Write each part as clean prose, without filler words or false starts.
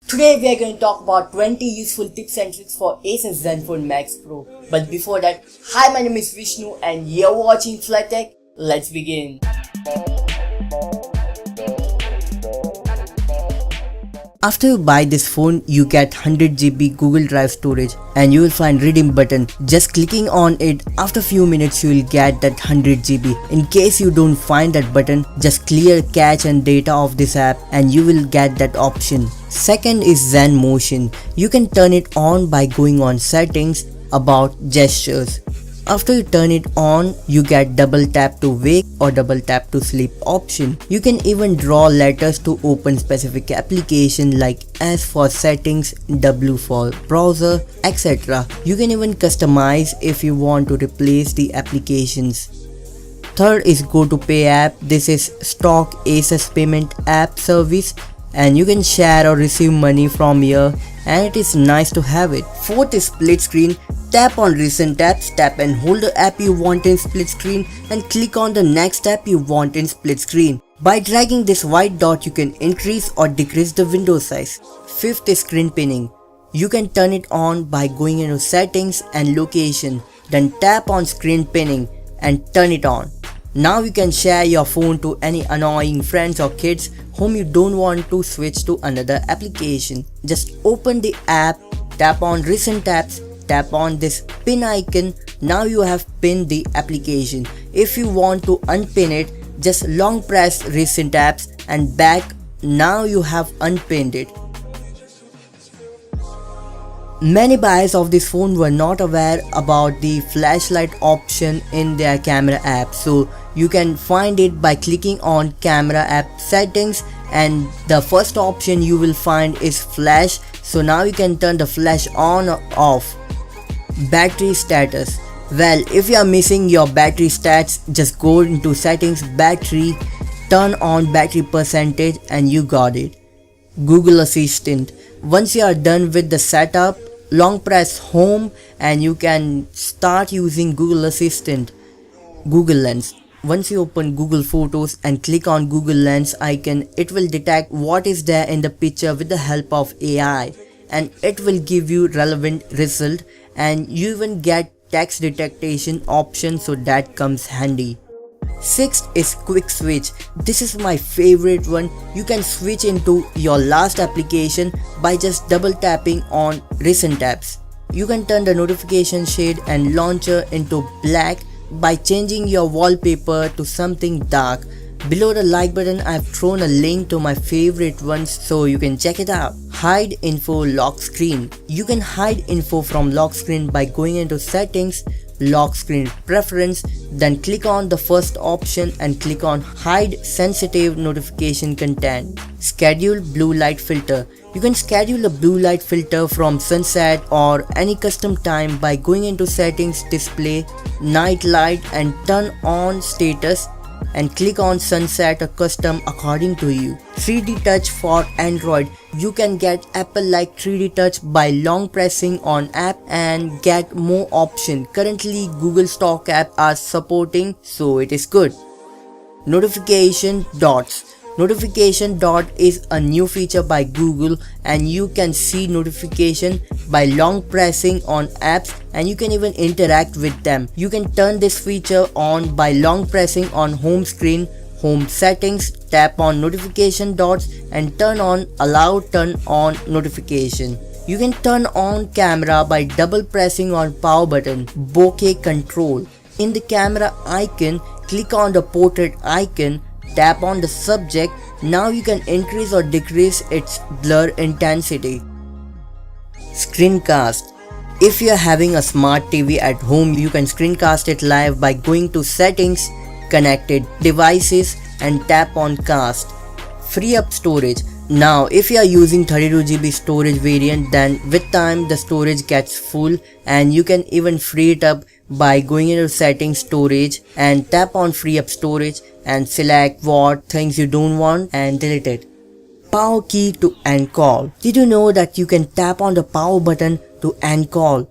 Today we are going to talk about 20 useful tips and tricks for Asus Zenfone Max Pro. But before that, hi, my name is Vishnu and you're watching Flight Tech. Let's begin. After you buy this phone, you get 100GB Google Drive storage and you will find redeem button. Just clicking on it, after few minutes you will get that 100GB. In case you don't find that button, just clear cache and data of this app and you will get that option. Second is Zen Motion. You can turn it on by going on settings, about gestures. After you turn it on, you get double tap to wake or double tap to sleep option. You can even draw letters to open specific application like S for settings, W for browser, etc. You can even customize if you want to replace the applications. Third is Go to Pay app. This is stock Asus payment app service and you can share or receive money from here and it is nice to have it. Fourth is split screen. Tap on recent apps, tap and hold the app you want in split screen and click on the next app you want in split screen. By dragging this white dot you can increase or decrease the window size. Fifth is screen pinning. You can turn it on by going into settings and location, then tap on screen pinning and turn it on. Now you can share your phone to any annoying friends or kids whom you don't want to switch to another application. Just open the app, tap on recent apps, tap on this pin icon. Now you have pinned the application. If you want to unpin it, just long press recent apps and back. Now you have unpinned it. Many buyers of this phone were not aware about the flashlight option in their camera app, so you can find it by clicking on camera app settings and the first option you will find is flash. So now you can turn the flash on or off. Battery status. Well, if you are missing your battery stats, just go into settings, battery, turn on battery percentage and you got it. Google Assistant. Once you are done with the setup, long press home and you can start using Google Assistant. Google Lens. Once you open Google Photos and click on Google Lens icon, it will detect what is there in the picture with the help of AI and it will give you relevant result and you even get text detection option, so that comes handy. Sixth is quick switch. This is my favorite one. You can switch into your last application by just double tapping on recent apps. You can turn the notification shade and launcher into black by changing your wallpaper to something dark. Below the like button I have thrown a link to my favorite ones so you can check it out. Hide info lock screen. You can hide info from lock screen by going into settings, lock screen preference, then click on the first option and click on hide sensitive notification content. Schedule blue light filter. You can schedule a blue light filter from sunset or any custom time by going into settings, display, night light and turn on status and click on sunset or custom according to you. 3D touch for Android. You can get Apple like 3D touch by long pressing on app and get more option. Currently Google stock app are supporting, so it is good. Notification dots. Notification dot is a new feature by Google and you can see notification by long pressing on apps and you can even interact with them. You can turn this feature on by long pressing on home screen, home settings, tap on notification dots and turn on allow turn on notification. You can turn on camera by double pressing on power button, bokeh control. In the camera icon, click on the portrait icon, tap on the subject. Now you can increase or decrease its blur intensity. Screencast. If you are having a smart TV at home, you can screencast it live by going to settings, connected devices and tap on cast. Free up storage. Now if you are using 32GB storage variant, then with time the storage gets full and you can even free it up by going into settings, storage and tap on free up storage and select what things you don't want and delete it. Power key to end call. Did you know that you can tap on the power button to end call?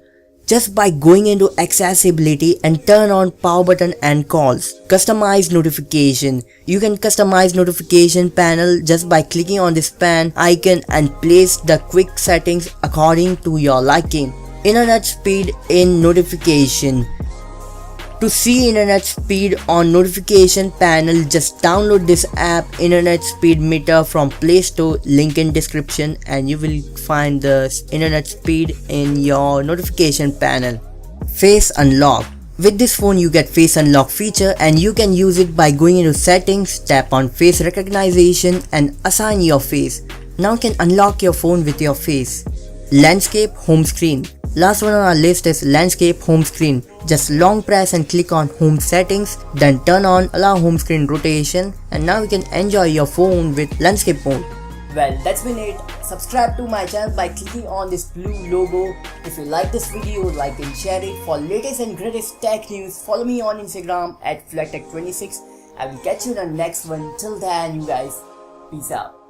just by going into accessibility and turn on power button and calls. Customize notification. You can customize notification panel just by clicking on this pan icon and place the quick settings according to your liking. Internet speed in notification. To see internet speed on notification panel, just download this app Internet Speed Meter from Play Store, link in description, and you will find the internet speed in your notification panel. Face unlock. With this phone you get face unlock feature and you can use it by going into settings, tap on face recognition and assign your face. Now you can unlock your phone with your face. Landscape home screen. Last one on our list is landscape home screen. Just long press and click on home settings, then turn on allow home screen rotation, and now you can enjoy your phone with landscape mode. Well, that's been it. Subscribe to my channel by clicking on this blue logo. If you like this video, like and share it. For latest and greatest tech news, follow me on Instagram at FlagTech26. I will catch you in the next one. Till then, you guys, peace out.